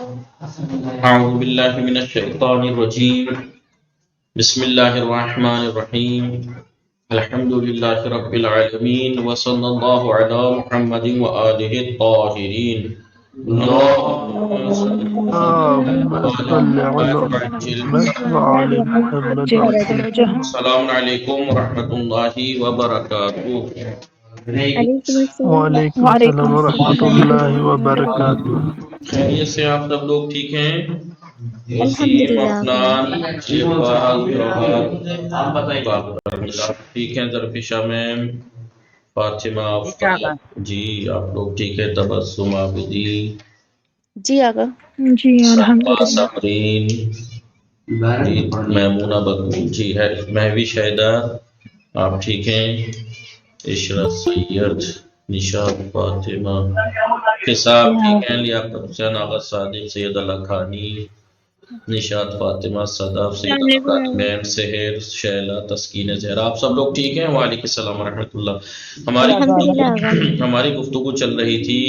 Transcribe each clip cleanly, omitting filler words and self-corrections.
أعوذ بالله من الشيطان الرجيم بسم الله الرحمن الرحيم الحمد لله رب العالمين وصلى الله على محمد وآله الطاهرين اللهم صل اللهم صل على محمد وعلى محمد السلام عليكم ورحمة الله وبركاته. علیکم السلام وعلیکم السلام ورحمۃ اللہ وبرکاتہ۔ خیریت سے آپ سب لوگ ٹھیک ہیں؟ الحمدللہ افنان ٹھیک ہیں؟ ذرفشا میم، فاطمہ جی آپ لوگ ٹھیک ہے؟ تبسم عابدی جی آقا جی الحمدللہ۔ سمرین جی، میمونہ بکول جی ہے، مہوی شہدہ آپ ٹھیک ہیں؟ عشرت سید، نشاد فاطمہ حساب ٹھیک ہیں؟ لیاقت حسین، آغا صادق، سید اللہ خانی، نشاد فاطمہ، صدف، سید مین، سحر، شیلہ، تسکین زہرا، آپ سب لوگ ٹھیک ہیں؟ وعلیکم السلام ورحمۃ اللہ۔ الحمدللہ آقا۔ ہماری گفتگو چل رہی تھی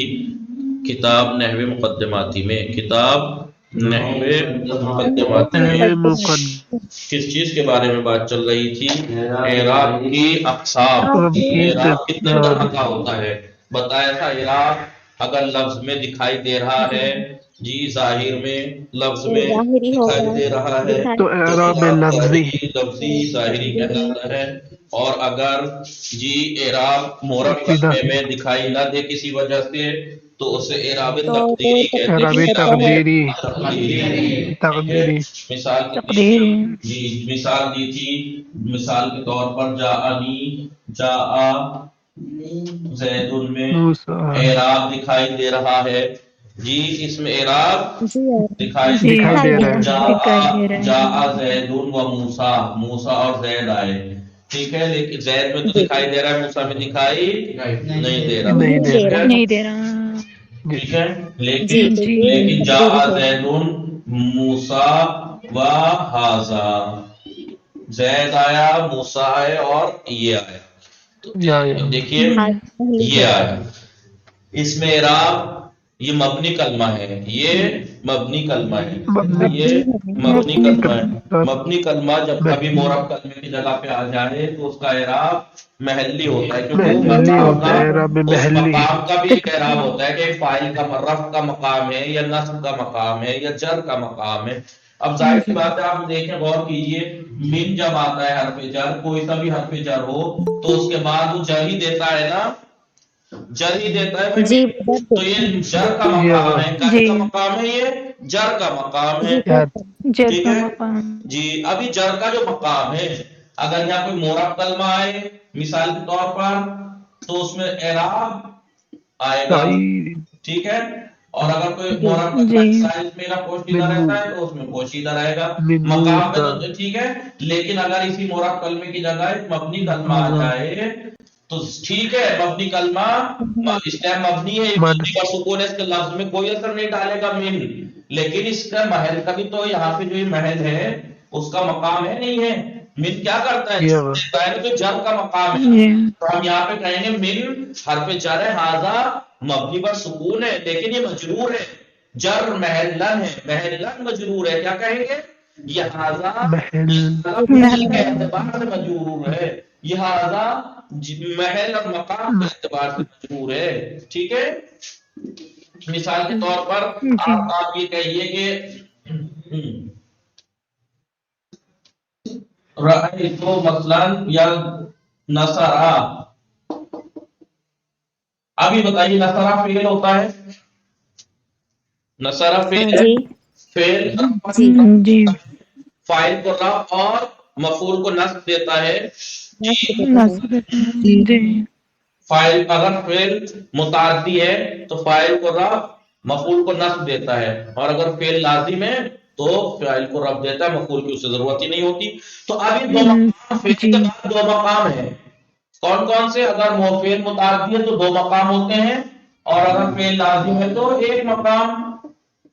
کتاب نحو مقدماتی میں، کتاب نحو مقدماتی میں کس چیز کے بارے میں بات چل رہی تھی؟ اعراب کی اقسام۔ اعراب کتنے طرح کا ہوتا ہے بتایا تھا۔ اعراب اگر لفظ میں دکھائی دے رہا ہے، جی ظاہر میں لفظ میں ظاہری دکھائی ہوگا دے رہا ہے تو اعراب لفظی لفظی ظاہری کہلاتا ہے۔ اور اگر جی اعراب مورب کلمے میں دکھائی نہ دے کسی وجہ سے تو اسے اعراب تقدیری کہتے ہیں۔ اعراب تقدیری مثال جی مثال دی تھی، مثال کے طور پر جاءنی، جاء زید میں اعراب دکھائی دے رہا ہے، جی اس میں اعراب دکھائی دے رہا ہے۔ جاء زید و موسیٰ، موسیٰ اور زید آئے، ٹھیک ہے، لیکن زید میں تو دکھائی دے رہا ہے، موسیٰ میں دکھائی نہیں دے رہا، ٹھیک ہے، لیکن جاء زید موسیٰ و ھذا، زید آیا، موسیٰ آئے اور یہ آیا، تو دیکھیے یہ آیا، اس میں اعراب یہ مبنی کلمہ ہے، یہ مبنی کلمہ ہے، یہ مبنی کلمہ ہے۔ مبنی کلمہ جب کبھی معرب کلمے کی جگہ پہ آ جائے تو اس کا اعراب محلی ہوتا ہے، کیونکہ اس مقام کا بھی ایک اعراب ہوتا ہے کہ فاعل کا رفع کا مقام ہے یا نصب کا مقام ہے یا جر کا مقام ہے۔ اب ظاہر سی بات ہے، آپ دیکھیں غور کیجئے، من جب آتا ہے حرف جر، کوئی سا بھی حرف جر ہو تو اس کے بعد وہ جر ہی دیتا ہے نا، جر ہی دیتا ہے، تو یہ جر کا مقام ہے، کا مقام ہے، یہ جر کا مقام ہے، ٹھیک ہے جی۔ ابھی جر کا جو مقام ہے، اگر یہاں کوئی معرب کلمہ آئے مثال کے طور پر تو اس میں اعراب آئے گا، ٹھیک ہے، اور اگر کوئی معرب کلمہ میرا پوشیدہ رہتا ہے تو اس میں پوشیدہ رہے گا، مقام میں تو ٹھیک ہے، لیکن اگر اسی معرب کلمے کی جگہ ایک مبنی کلمہ آ جائے تو ٹھیک ہے، مبنی کلمہ اس ٹائم مبنی ہے، مبنی کا سکون ہے، اس کے لفظ میں کوئی اثر نہیں ڈالے گا من، لیکن اس کا محل کا بھی تو یہاں پہ جو محل ہے اس کا مقام ہے نہیں ہے، من کیا کرتا ہے؟ تو جر کا مقام ہے، تو ہم یہاں پہ کہیں گے من حرف جر ہے، ھذا مبنی پر سکون ہے لیکن یہ مجرور ہے، جر محلن ہے، محلن مجرور ہے، کیا کہیں گے؟ یہ ھذا کے اعتبار سے مجرور ہے، یہ ھذا محل اور مقام کے اعتبار سے مجرور ہے، ٹھیک ہے۔ مثال کے طور پر آپ یہ کہیے کہ رأیت مثلا یا نصرا، ابھی بتائیے نصرا فعل ہوتا ہے، نصرا فعل ہے، فعل فاعل کو رفع اور مفعول کو نصب دیتا ہے، فاعل اگر فعل متعدی ہے تو فاعل کو رفع مفعول کو نصب دیتا ہے، اور اگر فعل لازم ہے تو فاعل کو رفع دیتا ہے، مفعول کی اسے ضرورت ہی نہیں ہوتی۔ تو ابھی دو مقام، فعل کے بعد دو مقام ہیں، کون کون سے؟ اگر فعل متعدی ہے تو دو مقام ہوتے ہیں، اور اگر فعل لازم ہے تو ایک مقام،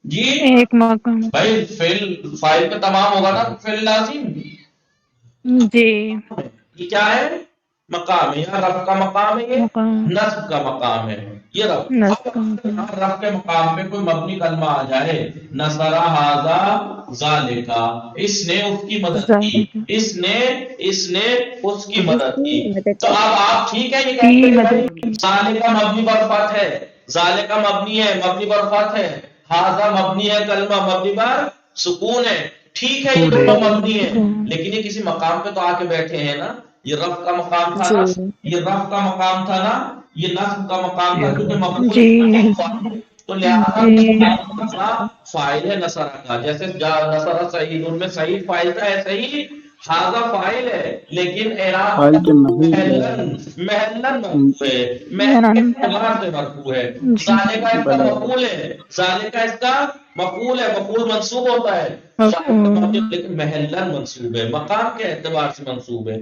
جی ایک مقام، بھائی فاعل پہ تمام ہوگا نا فعل لازم، جی یہ کیا ہے؟ مقام ہے، یا رفع کا مقام ہے، یہ نصب کا مقام ہے، یہ رف رف کے مقام پہ کوئی مبنی کلمہ آ جائے، نصر ھذا ذالکا، اس نے اس کی مدد کی، اس نے اس کی مدد کی، تو اب آپ ٹھیک ہے یہ کہتے ہیں بھائی ذالکا مبنی پر فتح ہے، ذالکا مبنی ہے، مبنی پر فتح ہے، ھذا مبنی ہے، کلمہ مبنی پر سکون ہے، ٹھیک ہے یہ دونوں مبنی ہے، لیکن یہ کسی مقام پہ تو آ کے بیٹھے ہیں نا، یہ رف کا مقام تھا نا، یہ رف کا مقام تھا نا، یہ نصب کا مقام تھا، کیونکہ مفعول تو لہذا فاعل ہے نصر کا، جیسے نصر سعید ان میں سعید فاعل تھا، ایسے ہی ھذا فاعل ہے لیکن اعراب محلن مرفوع ہے، محل کے اعتبار سے مرفوع ہے، ذالکا اس کا مفعول ہے، ذالکا اس کا مفعول ہے، مفعول منصوب ہوتا ہے لیکن محلن منصوب ہے، مقام کے اعتبار سے منصوب ہے،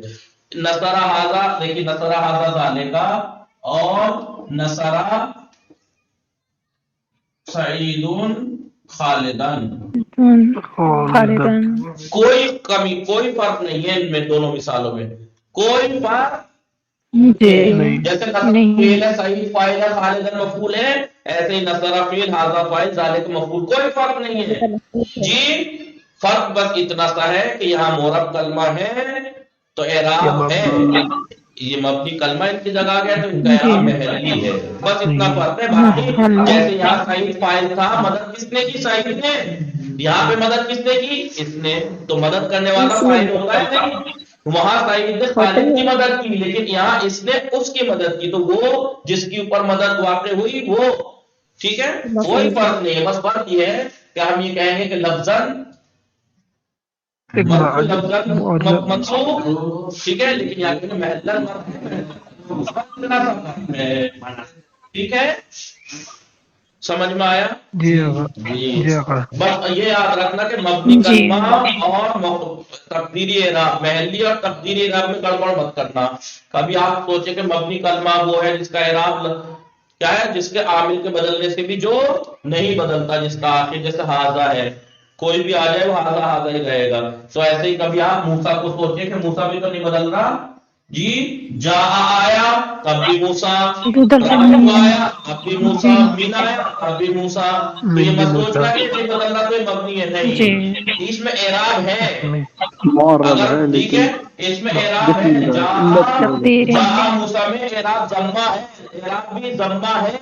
نصر ھذا، دیکھیے نصر ھذا ذالکا اور نصر سعید خالدن، کوئی کمی کوئی فرق نہیں ہے ان میں دونوں مثالوں میں، کوئی فرق جیسے نصر فعل ہے، سعید فاعل ہے، خالدن مفعول ہے، ایسے ہی نصر فعل، ھذا فاعل، ذالک مفعول، کوئی فرق نہیں ہے جی، فرق بس اتنا سا ہے کہ یہاں معرب کلمہ ہے تو اعراب ہے، یہ مبنی کلمہ ان کی جگہ گیا تو ان کا اعراب محلی ہے، بس اتنا فرق ہے، باقی جیسے یہاں سعید فاعل تھا، مدد کس نے کی؟ سعید نے، یہاں پہ مدد کس نے کی؟ اس نے، تو مدد کرنے والا فاعل ہوتا ہے نہیں، وہاں سعید نے خالد کی مدد کی لیکن یہاں اس نے اس کی مدد کی، تو وہ جس کے اوپر مدد واقع ہوئی وہ، ٹھیک ہے، کوئی فرق نہیں ہے، بس فرق یہ ہے کہ ہم یہ کہیں گے کہ لفظاً منصوب، ٹھیک ہے، لیکن یہاں پہ محلن ٹھیک ہے، سمجھ میں آیا؟ جی بس یہ یاد رکھنا کہ مبنی کلمہ اور تقدیری اعراب، محلی اور تقدیری اعراب میں گڑبڑ مت کرنا، کبھی آپ سوچیں کہ مبنی کلمہ وہ ہے جس کا اعراب کیا ہے، جس کے عامل کے بدلنے سے بھی جو نہیں بدلتا، جس کا آخر جیسے ھذا ہے، کوئی بھی آ جائے وہ ھذا ہی رہے گا، تو ایسے ہی کبھی آپ موسیٰ کو سوچیں کہ موسیٰ بھی تو نہیں بدل رہا جی، جا آیا تب بھی موسیٰ، رائے آیا تب بھی موسیٰ، من آیا تب بھی موسیٰ، تو یہ مت سوچنا کہ نہیں بدل رہا تو یہ مبنی ہے، نہیں، اس میں اعراب ہے، اگر ٹھیک ہے اس میں اعراب ہے، جا موسیٰ میں اعراب ضمہ ہے، اعراب بھی ضمہ ہے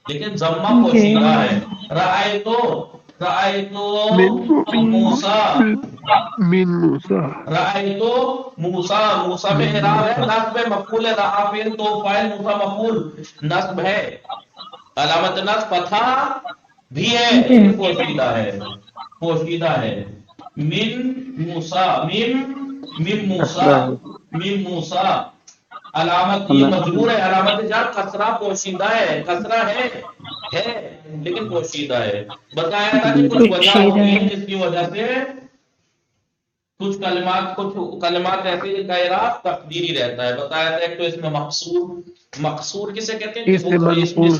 لیکن ضمہ پوشیدہ ہے، رأیتو موسیٰ، من موسیٰ، رأیتو موسیٰ، موسیٰ میں اعراب ہے، نصب مفعول ہے، رہا فعل تو فاعل، موسیٰ مفعول نصب ہے، علامت نصب فتحہ بھی ہے لیکن پوشیدہ ہے، من موسیٰ، من موسیٰ، علامت یہ مجرور ہے، علامت جر کسرہ پوشیدہ ہے، کسرہ ہے لیکن پوشیدہ ہے، بتایا تھا کہ کچھ وجہ ہوتی ہے جس کی وجہ سے کچھ کلمات ایسے جن کا اعراب تقدیری رہتا ہے، بتایا تھا ایک تو اس میں مقصور کسے کہتے ہیں، جس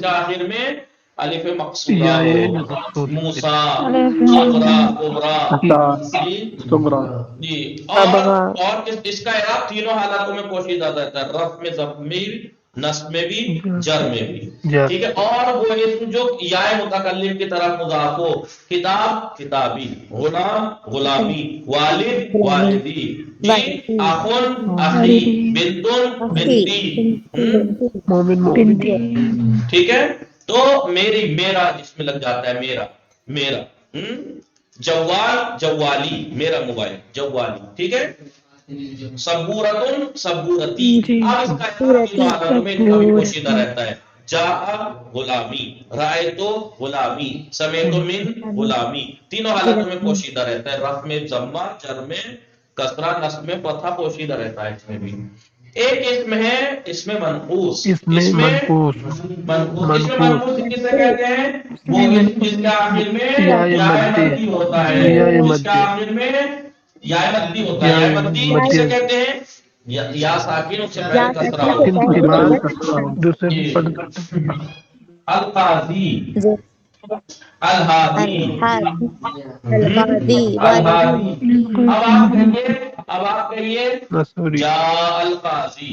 کا آخر میں الف مقصورہ ہو، موسیٰ، صغرا، جی، اور اس کا اعراب تینوں حالاتوں میں پوشیدہ رہتا ہے، رفع میں، ضمیر، نصب میں بھی، جر میں بھی، ٹھیک ہے، اور وہ اسم جو یا متکلم کی طرف مضاف ہو، کتاب کتابی، غلام غلامی، والد والدی، جی، اخن اخی، بنتن بنتی، ٹھیک ہے، تو میری، میرا اس میں لگ جاتا ہے، میرا، جوال جوالی، میرا موبائل جوالی، ٹھیک ہے، صبورتن صبورتی، اب اس کا تینوں حالتوں میں ان کا بھی پوشیدہ رہتا ہے، جاء غلامی، رأیتو غلامی، سمیت من غلامی، تینوں حالتوں میں پوشیدہ رہتا ہے، رفع میں ضمہ، جر میں کسرہ، نصب میں فتحہ پوشیدہ رہتا ہے اس میں بھی۔ ایک اسم ہے اس میں منقوص، اس میں منقوص کسے کہتے ہیں؟ وہ اسم جس کے آخر میں یا مدی ہوتا ہے، جس کے آخر میں یا مدی ہوتا ہے، یا مدی کسے کہتے ہیں؟ یا ساکن اس سے پہلے کسرہ ہو، القاضی، الہادی، الہادی، اب آپ کہیے جاء القاضی،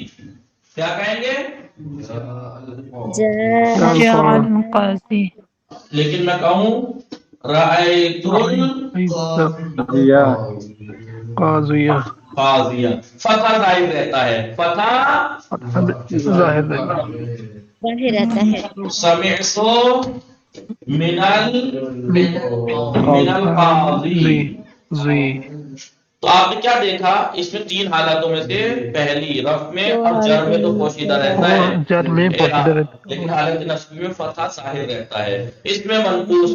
کیا کہیں گے؟ جاء جاء القاضی لیکن میں کہوں رأیت قاضیہ القاضیہ، فتح ظاہر رہتا ہے، فتح ظاہر ہے ظاہر رہتا ہے. سمعت من القاضی. زی تو آپ نے کیا دیکھا اس میں تین حالتوں میں سے پہلی رفع میں اور جر میں تو پوشیدہ رہتا ہے اور جر میں پوشیدہ رہتا لیکن حالت نصبی میں فتح ظاہر رہتا ہے. اس میں منقوص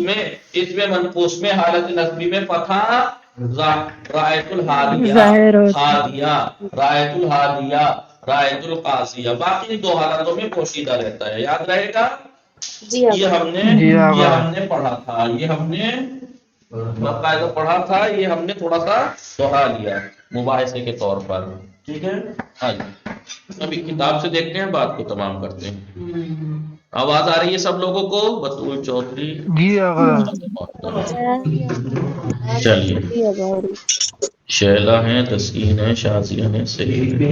میں حالت نصبی میں فتح رأیت الحادیہ ظاہر ہوتا ہے. ہادیہ رأیت الحادیہ رأیت القاضیہ، باقی دو حالتوں میں پوشیدہ رہتا ہے. یاد رہے گا جی یہ آقا. ہم نے پڑھا تھا، یہ ہم نے باقاعدہ پڑھا تھا، یہ ہم نے تھوڑا سا دوہرا لیا مباحثے کے طور پر. ٹھیک ہے، ہاں جی ابھی کتاب سے دیکھتے ہیں، بات کو تمام کرتے ہیں. آواز آ رہی ہے سب لوگوں کو؟ بطول چودھری جی آقا چلیے، جی آقا. شیلا ہیں، تسکین ہے، شازیہ ہیں، صحیح ہے.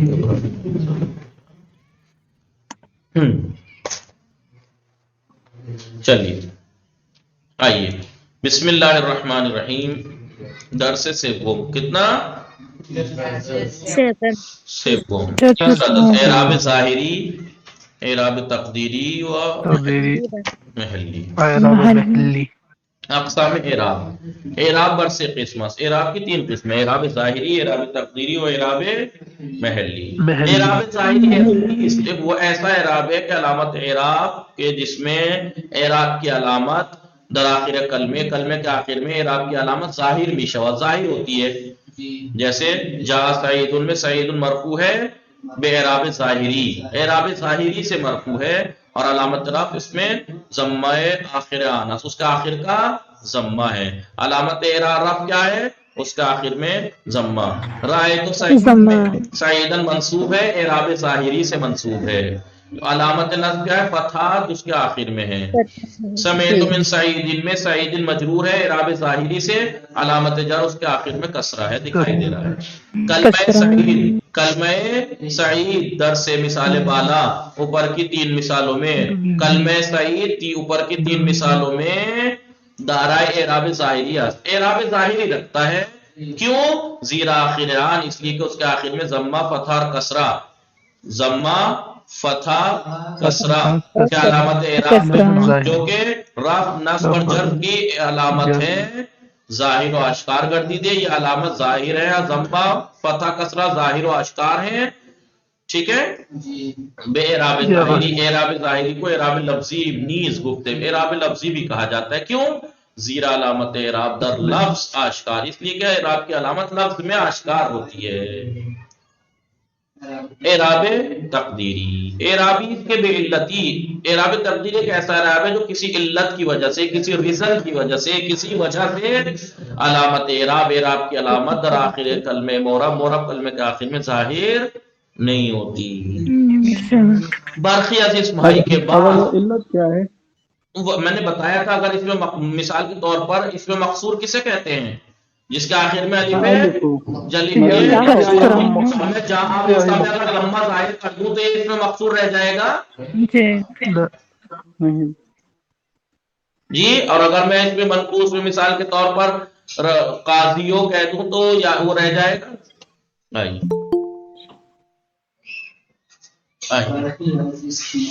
چلیے آئیے، بسم اللہ الرحمن الرحیم. درس سوم کتنا؟ سیون. سوم. چتوتھا. اعراب ظاہری، اعراب تقدیری و تقدیری محلی. اعراب محلی. محلی اقسام اعراب، اعراب بر سے قسم، اعراب کی تین قسمیں، اعراب ظاہری، اعراب تقدیری و اعراب محلی. محلی اعراب ظاہری وہ ایسا اعراب ہے کہ علامت اعراب کے جس میں اعراب کی علامت در آخر کلمے، کلمے کے آخر میں اعراب کی علامت ظاہر میشہ ظاہر ہوتی ہے. جیسے جا سعید میں سعید مرفوع ہے بے اعراب ظاہری، اعراب ظاہری سے مرفوع ہے اور علامت رفع اس میں ضمہ آخر آنس، اس کا آخر کا ضمہ ہے. علامت اعراب رفع کیا ہے؟ اس کا آخر میں ضمہ. رأیت ضمہ. سعیدن منصوب ہے، اعراب ظاہری سے منصوب ہے. علامت نصب کیا ہے؟ فتحہ جو اس کے آخر میں ہے. سمیت من سعید میں سعید مجرور ہے اعراب ظاہری سے، علامت جر اس کے آخر میں کسرہ ہے، دکھائی دے رہا ہے. کلمہ سعید، کلمہ سعید در سے مثال بالا اوپر کی تین مثالوں میں، کلمہ سعید اوپر کی تین مثالوں میں دارائے اعراب ظاہری، اعراب ظاہری رکھتا ہے. کیوں؟ زیرا آخر آن، اس لیے کہ اس کے آخر میں ضمہ فتح اور کسرہ، ضمہ فتح کسرہ کیا علامت اعراب کسرہ. جو کہ رفع نصب اور جر کی علامت ہے، ظاہر و اشکار گردید ہے. یہ علامت ظاہر ہے، ضمہ فتح کسرہ ظاہر و اشکار ہیں. ٹھیک ہے، بے اعراب ظاہری، اعراب ظاہری کو اعراب لفظی نیز گفتے ہیں، اعراب لفظی بھی کہا جاتا ہے. کیوں؟ زیرا علامت اعراب در لفظ آشکار، اس لیے کہ اعراب کی علامت لفظ میں آشکار ہوتی ہے. اعراب تقدیری، اعرابی کے بے علتی، اعراب تقدیری ایک ایسا اعراب ہے جو کسی علت کی وجہ سے، کسی ریزن کی وجہ سے، کسی وجہ سے علامت اعراب، اعراب کی علامت در آخر کلمہ معرب، معرب کلمے کے آخر میں ظاہر نہیں ہوتی. برقی عزیز بھائی کے بعد علت کیا ہے؟ میں نے بتایا تھا، اگر اس میں مثال کے طور پر اس میں مقصور کسے کہتے ہیں؟ جس کے آخر میں الف ہے، جلی میں جہاں موسیٰ میں اگر ضمہ ظاہر کر دوں تو یہ اس میں مقصور رہ جائے گا نہیں. جی. اور اگر میں اس میں منقوص میں مثال کے طور پر قاضیوں کہہ دوں تو یا وہ رہ جائے گا.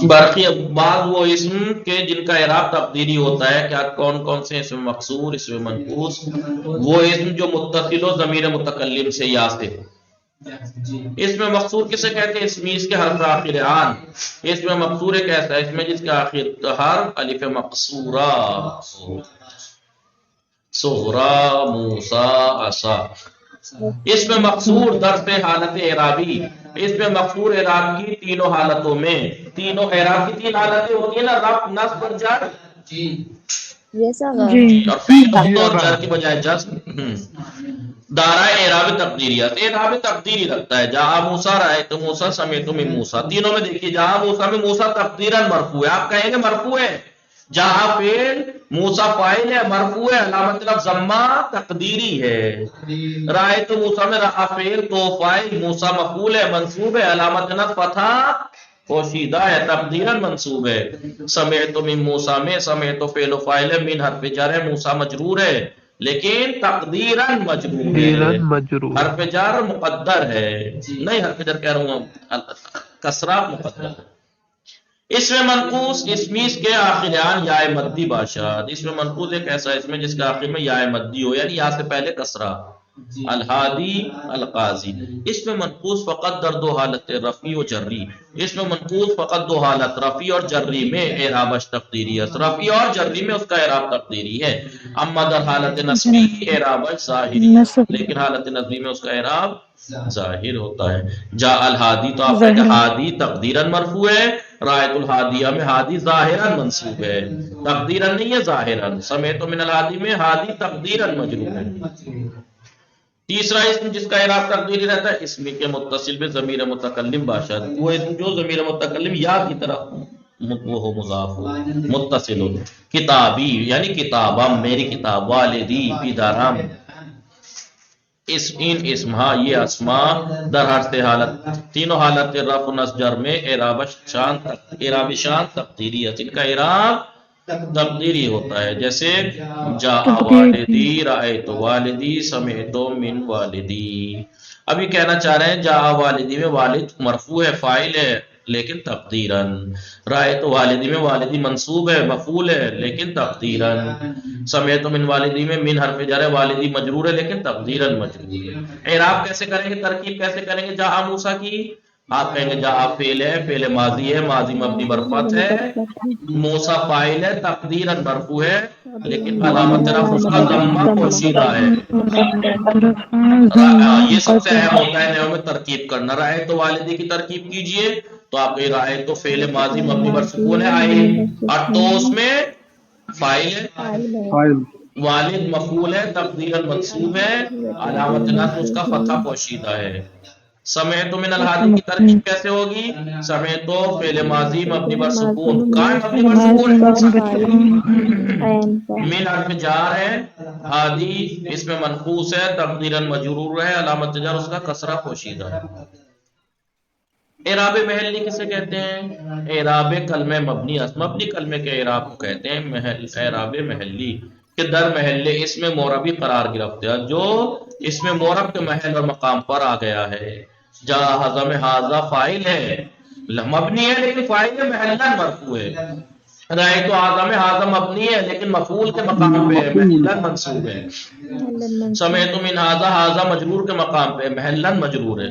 باقی بعض وہ اسم کے جن کا اعراب تقدیری ہوتا ہے، کیا کون کون سے اسم مقصور، اسم منقوص؟ وہ اسم جو متصل ہو ضمیر متکلم سے یا سے. اس میں مقصور کسے کہتے ہیں؟ اسمیس کے حرف آخر آن. اس میں مقصور ایک ایسا اسم ہے جس کے آخر حرف الف مقصورہ، صغرا، موسیٰ، عصا. اس میں مقصور درس حالت اعرابی، اس میں مقصور اعراب کی تینوں حالتوں میں، تینوں اعراب کی تین حالتیں ہوتی ہیں نا، رفع نصب اور جر، یس آقا. اور فعل اور جر کی بجائے جزم. دارائے اعراب تقدیریت، اعراب تقدیری رکھتا ہے. جہاں موسیٰ رأیت موسیٰ سمیت من موسیٰ، تینوں میں دیکھیے جہاں موسیٰ میں موسیٰ تقدیراً مرفوع ہے، آپ کہیں گے مرفوع ہے. جہاں فعل موسیٰ فاعل ہے مرفوع ہے، علامت لفظ ضمہ تقدیری ہے. رأیت موسیٰ میں رأى فعل تو فاعل، موسیٰ مفعول ہے منصوب ہے، علامت نصب فتح پوشیدہ ہے، تقدیراً منصوب ہے۔ سمعت من موسیٰ میں سمعت فعل و فاعل ہے، من حرف جر ہے، موسیٰ مجرور ہے لیکن تقدیراً مجرور ہے، تقدیراً مجرور، حرف جر مقدر ہے، نہیں حرف جر کہہ رہا ہوں، کسرہ مقدر ہے۔ اس میں منقوص اسمیس کے آخریان یا مدی باشد، اس میں منقوص ایک ایسا اسم ہے جس کے آخر میں یا مدی ہو، یعنی یا سے پہلے کسرہ، الہادی القاضی۔ اس میں منقوص فقط در دو حالت رفعی و جری، اس میں منقوص فقط دو حالت رفعی اور جری میں اعرابش تقدیری ہے، رفعی اور جری میں اس کا اعراب تقدیری ہے۔ اما در حالت نصبی اعرابش ظاہری، لیکن حالت نصبی میں اس کا اعراب ظاہر ہوتا ہے۔ جا الہادی تو آپ کہتے ہیں ہادی تقدیراً مرفوع ہے، رایت الہادیہ میں ہادی ظاہراً منصوب ہے، تقدیراً نہیں ہے ظاہراً۔ سمیت من الہادی میں ہادی تقدیراً مجرور ہے۔ تیسرا اسم جس کا اعراب تقدیری رہتا ہے اسم کے متصل میں ضمیر متکلم باشد، وہ اسم جو ضمیر متکلم یا کی طرف وہ ہو مضاف ہو، متصل ہو۔ کتابی یعنی کتابم میری کتاب، والدی پیدارم، ان اسمہا یہ اسماء در ہر سے حالت تینوں حالت رفع نصب جر میں اعراب شان تقدیری ہے، ان کا اعراب تقدیری ہوتا ہے، جیسے جاء والدی رأیت والدی سمعت من والدی۔ ابھی کہنا چاہ رہے ہیں جاء والدی میں والد مرفوع ہے، فاعل ہے لیکن تقدیراً، رأیت والدی میں والدی منصوب ہے، مفعول ہے لیکن تقدیراً، سمعت من والدی میں من حرف جر ہے، والدی مجرور ہے لیکن تقدیراً مجرور ہے۔ اعراب کیسے کریں گے، ترکیب کیسے کریں گے جاء موسیٰ کی؟ آپ کہیں گے جاء فعل ہے، فعل ماضی ہے، ماضی مبنی برفت ہے، موسیٰ فاعل ہے تقدیراً مرفوع ہے لیکن علامت رفع اس کا ضمہ پوشیدہ ہے۔ یہ سب سے اہم ہوتا ہے نحو میں ترکیب کرنا۔ رأیت والدی کی ترکیب کیجئے تو آپ کو رأیت تو فعل ماضی مبنی بر سکون ہے آئے، اور تو اس میں فاعل ہے، والد مفعول ہے تقدیراً منصوب ہے، علامت نصب اس کا فتحہ پوشیدہ ہے۔ سمعت من الہادی کی ترکیب کیسے ہوگی؟ سمعت فعل ماضی مبنی بر سکون، کائم مبنی بر سکون، من حرف جار ہے، ہادی اس میں منقوص ہے تقدیراً مجرور ہے، علامت جر اس کا کسرہ پوشیدہ ہے۔ اعراب محلی کسے کہتے ہیں؟ اعراب کلمہ مبنی، مبنی کلمے کے اعراب کو کہتے ہیں اعراب محلی، کہ در محل اس میں موربی قرار گرفت ہے، جو اس میں مورب کے محل اور مقام پر آ گیا ہے۔ جا حضم حاضہ فائل ہے، مبنی ہے لیکن فائل ہے محلہ مرفوع ہے۔ رأیت اعظم حاضہ مبنی ہے لیکن مفعول کے مقام پہ ہے، محلہ منصوب ہے۔ سمعت من حاضہ، حاضہ مجرور کے مقام پہ، محلہ مجرور ہے۔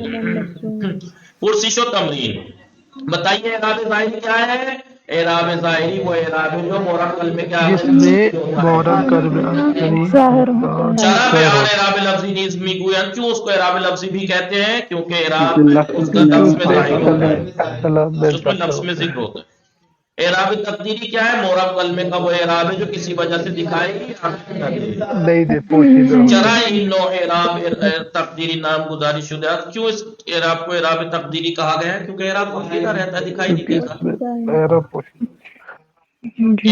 پرسش و تمرین، بتائیے اعراب ظاہری کیا ہے؟ اعراب ظاہری وہ اعراب ہے جو مورب کلمے کیا ہے، جس میں مورب کلمے ظاہر ہوتا ہے۔ چرا بیان اعراب لفظی نیز می گویند، کیوں اس کو اعراب لفظی بھی کہتے ہیں؟ کیونکہ اعراب اس کا لفظ میں ظاہر ہوتا ہے، اس میں لفظ میں ذکر ہوتا ہے۔ اعراب تقدیری کیا ہے؟ مورب کلمے کا وہ اعراب ہے جو کسی وجہ سے دکھائی نہیں دے پوشیدہ، چرا ان نو اعراب تقدیری نام گزاری شدہ، کیوں اس اعراب کو اعراب تقدیری کہا گیا ہے؟ کیونکہ اعراب پوشیدہ رہتا ہے، دکھائی نہیں دیتا۔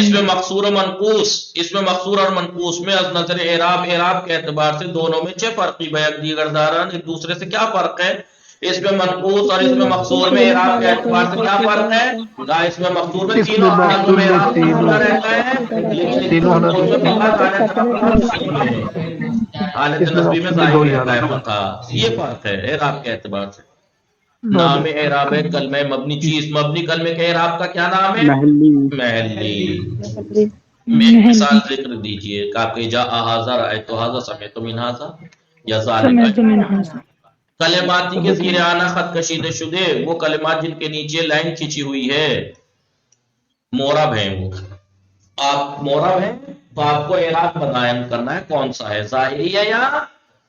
اس میں مقصور و منقوص، اس میں مقصور اور منقوص میں از نظر اعراب کے اعتبار سے دونوں میں چھ فرقی بیک دیگر داران، ایک دوسرے سے کیا فرق ہے؟ اس میں منقوص اور اس میں مقصور میں اعراب کے اعتبار سے کیا فرق ہے؟ اس میں مقصور میں تینوں حالتوں میں اعراب پوشیدہ رہتا ہے لیکن منقوص میں فقط حالت نصبی میں ظاہر رہتا ہے فقط، یہ فرق ہے اعراب کے اعتبار سے۔ نام اعراب ہے کلمہ مبنی چیز، مبنی کلمے کے اعراب کا کیا نام ہے؟ محلی۔ ایک مثال ذکر دیجئے، کہ جا حاضر رأیت حاضر سمعت من حاضر یا ذالک، کلماتی کے زیر آنا خط کشیدہ شدے، وہ کلمات جن کے نیچے لائن کھینچی ہوئی ہے، مورب ہیں، وہ آپ مورب ہیں تو آپ کو اعراب بیان کرنا ہے کون سا ہے، ظاہری ہے یا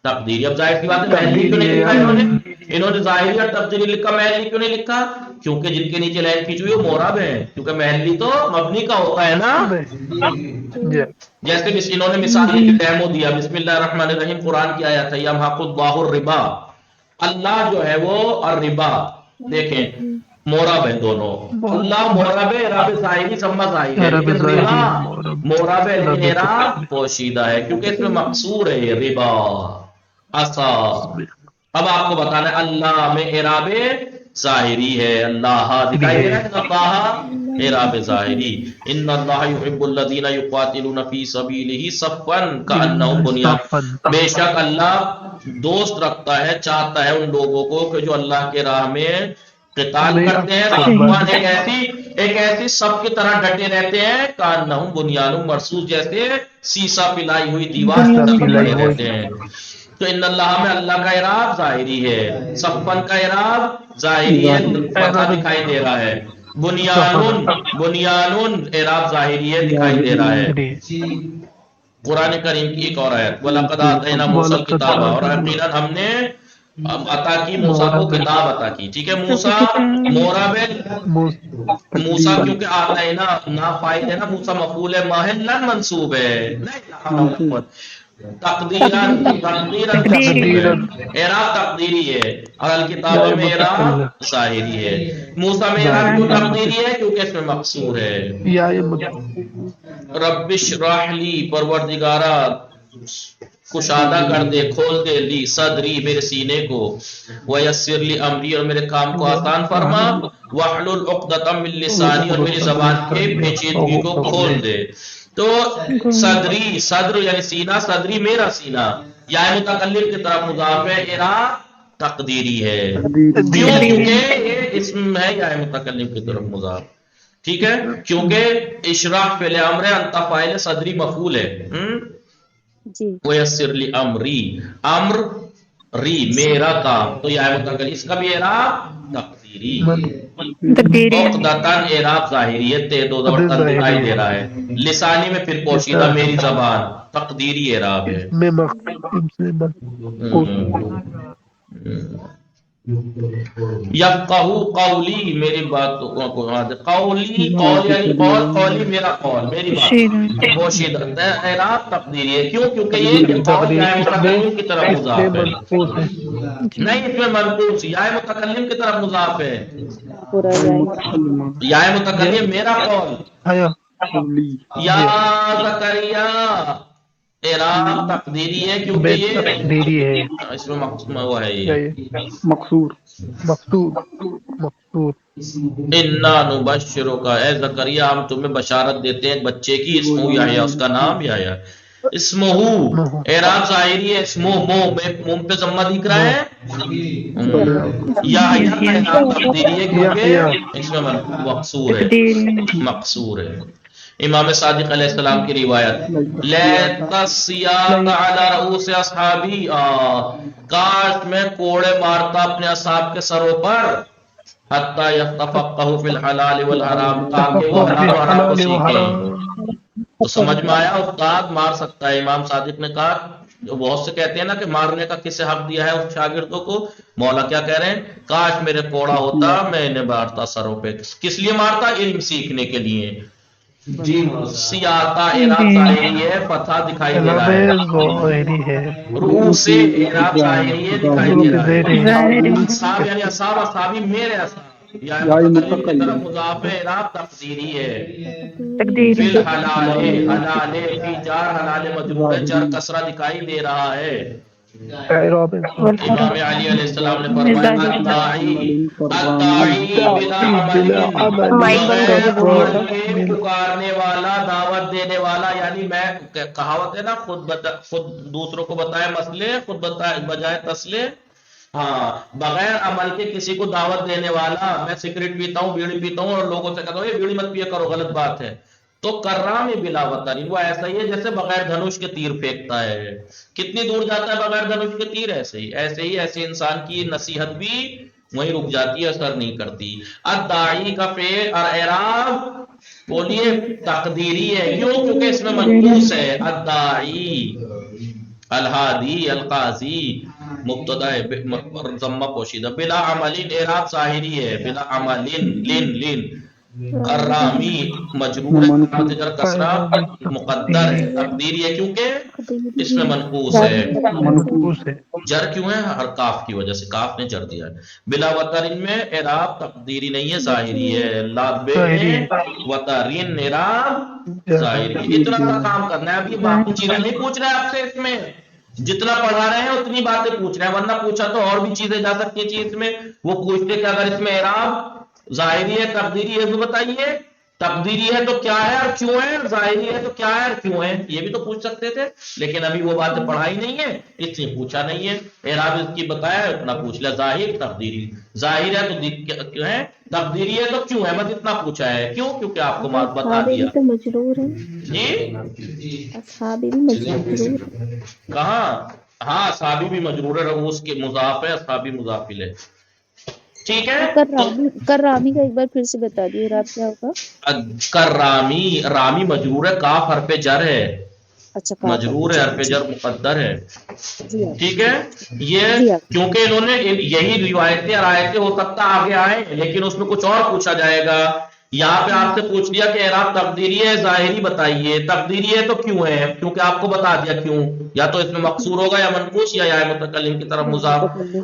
تقدیری۔ اب ظاہر سی بات ہے محلی کیوں نہیں لکھا انہوں نے ظاہری اور تقدیری لکھا، محلی کیوں نہیں لکھا؟ کیونکہ جن کے نیچے لائن کھینچی ہوئی وہ مورب ہیں، کیونکہ محلی تو مبنی کا ہوتا ہے نا۔ جیسے انہوں نے مثال کی ڈیمو دیا، بسم اللہ الرحمن الرحیم قرآن کی آیت ہے، یمحق اللہ الربا، اللہ جو ہے وہ اور ربا، دیکھیں مورب ہے دونوں، اللہ مورب ہے، اعراب ظاہری سمجھ ظاہر ہے، لیکن ربا مورب ہے لیکن اعراب پوشیدہ ہے کیونکہ اس میں مقصور ہے ربا۔ اب آپ کو بتانا ہے اللہ میں اعراب ظاہری ہے، اللہ دکھائی دے رہا ہے، اللہ اعراب ظاہری، ان اللہ یحب الذین یقاتلون فی سبیلہ صفا کأنہم بنیان، بے شک اللہ دوست رکھتا ہے، چاہتا ہے ان لوگوں کو کہ جو اللہ کے راہ میں قتال کرتے ہیں، صفوان ایک ایسی سب کی طرح ڈٹے رہتے ہیں، کأنہم بنیان مرصوص، جیسے سیسا پلائی ہوئی دیوار کی طرح کھڑے رہتے ہیں۔ تو ان اللہ میں اللہ کا اعراب ظاہری ہے، صفن کا اعراب ظاہری ہے، فتح دکھائی دے رہا ہے، بنیان اعراب ظاہری ہے، دکھائی دے رہا ہے۔ قرآن کریم کی ایک اور آیت، وَلَقَدْ آتَيْنَا مُوسَى الْكِتَابَ، اور یقیناً ہم نے عطا کی موسیٰ کو کتاب عطا کی، ٹھیک ہے، موسیٰ مورب موسیٰ کیونکہ آتینا نا فائل ہے نا، موسیٰ مفعول ہے، ماہن منصوب ہے، تقدیراً منصوب ہے، اعراب تقدیری ہے، اور الکتاب میں اعراب ظاہری ہے۔ موسیٰ میں اعراب کیوں تقدیری ہے؟ کیونکہ اس میں مقصور ہے۔ رب اشرح لی، پروردگارا کشادہ کر دے، کھول دے، لی صدری میرے سینے کو، ویسر لی امری اور میرے کام کو آسان فرما، واحلل عقدۃ من لسانی اور میری زبان کے پیچیدگی کو کھول دے۔ تو صدری، صدر یعنی سینہ، صدری میرا سینہ، یا متکلم کی طرف مضاف ہے، اعراب تقدیری ہے، کیوں؟ کیونکہ یہ اسم ہے یا متکلم کی طرف مضاف، ٹھیک ہے، کیونکہ اشراح فعل امر ہے، انت فاعل، صدری مفعول ہے، ویسر لی امری، امر ری میرا کام، تو یا متکلم، اس کا بھی اعراب تقدیری، عقدتاً اعراب ظاہری ہے، تے دو زبر تن دکھائی دے رہا ہے، لسانی میں پھر پوشیدہ میری زبان، تقدیری اعراب ہے۔ یفقہوا قولی، میری بات کو، قولی، قول یعنی قول، قولی میرا قول، میری بات، پوشیدہ اعراب تقدیری ہے، کیوں؟ کیونکہ یہ قول یا متکلم کی طرف مضاف ہے، نہیں اس میں منقوص، یا متکلم کی طرف مضاف ہے، یا متکلم میرا قول، یا زکریا اعراب تقدیری ہے، کیونکہ یہ اس میں وہ ہے، یہ مقصور۔ اِنَّا نُبَشِّرُکَ، اے زکریا ہم تمہیں بشارت دیتے ہیں ایک بچے کی، اسمہ یحییٰ، اس کا نام یحییٰ، اسمہ اعراب ظاہری ہے، اسمہ منہ پہ ضمہ دکھ رہا ہے، یحییٰ کا اعراب تقدیری ہے کیونکہ اس میں مقصور ہے۔ امام صادق علیہ السلام کی روایت، لیت السیاط علی رؤوس اصحابی، کاش میں کوڑے مارتا اپنے اصحاب کے سروں پر، حتی یتفقہوا فی الحلال والحرام، تاکہ وہ حلال و حرام کو سیکھیں۔ تو سمجھ میں آیا، استاد مار سکتا ہے، امام صادق نے کہا، بہت سے کہتے ہیں نا کہ مارنے کا کس سے حق دیا ہے اس شاگردوں کو، مولا کیا کہہ رہے ہیں، کاش میرے کوڑا ہوتا میں انہیں مارتا سروں پہ، کس لیے مارتا؟ علم سیکھنے کے لیے۔ جی سیاطہ اعراب ظاہری ہے، فتح دکھائی دے رہا ہے، روح سے اعراب ظاہری ہے، دکھائی دے رہا ہے، اصحاب یعنی اصحاب، اصحابی میرے اصحاب، یا متکلم کی طرف مضاف ہے، اعراب تقدیری ہے۔ فی الحلال، حلال، فی جار حلال مجرور ہے، جر کسرہ دکھائی دے رہا ہے۔ امام علی علیہ السلام نے فرمایا، الداعی بلا عمل، پکارنے والا، دعوت دینے والا، یعنی میں کہاوت ہے نا، خود دوسروں کو بتائے مسئلے، خود بجائے تسلے، ہاں، بغیر عمل کے کسی کو دعوت دینے والا، میں سگریٹ پیتا ہوں، بیڑی پیتا ہوں، اور لوگوں سے کہتا ہوں یہ بیڑی مت پیا کرو، غلط بات ہے، تو کرام بلا وطن، وہ ایسا ہی ہے جیسے بغیر دھنوش کے تیر پھینکتا ہے، کتنی دور جاتا ہے بغیر دھنوش کے تیر؟ ایسے انسان کی نصیحت بھی وہیں رک جاتی ہے، اثر نہیں کرتی۔ الداعی کا فعل اور اعراب بولیے تقدیری ہے، کیوں؟ کیونکہ اس میں منقوص ہے، الداعی، الہادی، القاضی، مبتدا ضمہ پوشیدہ، بلا عمل اعراب ظاہری ہے، بلا عمل، لن الرامی مجرور ہے، جر کسرہ مقدر ہے، تقدیری ہے کیونکہ اس میں منقوص ہے، جر کیوں ہے؟ ہر کاف کی وجہ سے، کاف نے جر دیا ہے۔ بلا وترین میں اعراب تقدیری نہیں ہے، ظاہری ہے، لابے وترین اعراب ظاہری ہے۔ اتنا سا کام کرنا ہے، ابھی باقی چیزیں نہیں پوچھ رہے آپ سے، اس میں جتنا پڑھا رہے ہیں اتنی باتیں پوچھ رہے ہیں، ورنہ پوچھا تو اور بھی چیزیں جا سکتی ہیں چیز میں. وہ پوچھتے کہ اگر اس میں اعراب ظاہری ہے تقدیری ہے تو بتائیے، تقدیری ہے تو کیا ہے اور کیوں ہے، ظاہری ہے تو کیا ہے اور کیوں ہے، یہ بھی تو پوچھ سکتے تھے. لیکن ابھی وہ باتیں پڑھائی نہیں ہے اس لیے پوچھا نہیں ہے. اعراب اس کی بتایا اتنا پوچھ لیا، ظاہر تقدیری، ظاہر ہے تو کیوں ہے، تقدیری ہے تو کیوں ہے، بس اتنا پوچھا ہے. کیوں؟ کیونکہ آپ کو بات بتا اصحابی دیا. بھی تو مجرور ہے، جی اصحابی بھی مجرور ہے. کہاں؟ ہاں اصحابی بھی مجرور ہے، اس کے مضاف ہے، اصحابی مضاف الیہ. ٹھیک ہے تو کرامی کا ایک بار پھر سے بتا دیے رات کیا ہوگا. کرامی، رامی مجرور ہے، کاف حرف جر ہے، اچھا مجرور ہے، حرف جر مقدر ہے. جی آپ ٹھیک ہے یہ جی آپ کیونکہ انہوں نے یہی روایتیں اور آیتیں ہو سکتا آگے آئیں لیکن اس میں کچھ اور پوچھا جائے گا. یہاں پہ آپ سے پوچھ لیا کہ اعراب تقدیری ہے ظاہری بتائیے، تقدیری ہے تو کیوں ہے، کیونکہ آپ کو بتا دیا کیوں، یا تو اس میں مقصور ہوگا یا منقوص یا متکلم کی طرف مضاف.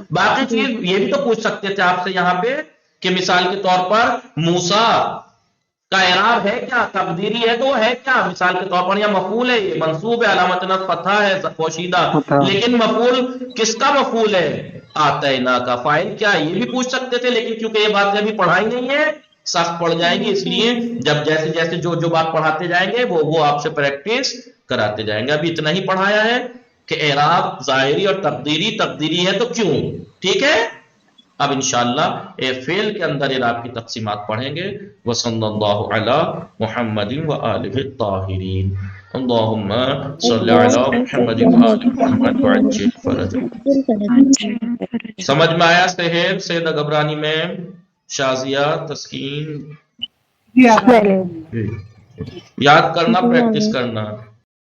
باقی چیز یہ بھی تو پوچھ سکتے تھے آپ سے یہاں پہ کہ مثال کے طور پر موسیٰ کا اعراب ہے کیا، تقدیری ہے تو وہ ہے کیا، مثال کے طور پر یا مفعول ہے، یہ منصوب ہے، علامت نصب فتحہ ہے پوشیدہ، لیکن مفعول کس کا مفعول ہے، آتینا کا. فاعل کیا، یہ بھی پوچھ سکتے تھے لیکن کیونکہ یہ بات ابھی پڑھائی نہیں ہے سخت پڑ جائے گی، اس لیے جب جیسے جیسے جو بات پڑھاتے جائیں گے وہ آپ سے پریکٹس کراتے جائیں گے. ابھی اتنا ہی پڑھایا ہے کہ اعراب ظاہری اور تقدیری، تقدیری ہے تو کیوں. ٹھیک ہے اب انشاءاللہ فعل کے اندر اعراب کی تقسیمات پڑھیں گے. وصلی اللہ علی محمد وآلہ الطاہرین. اللہم صلی علی محمد وآل محمد وعجل فرجہ. سمجھ میں آیا سہیل، سیدہ گبرانی میں، شازیہ، تسکین؟ یاد کرنا، پریکٹس کرنا.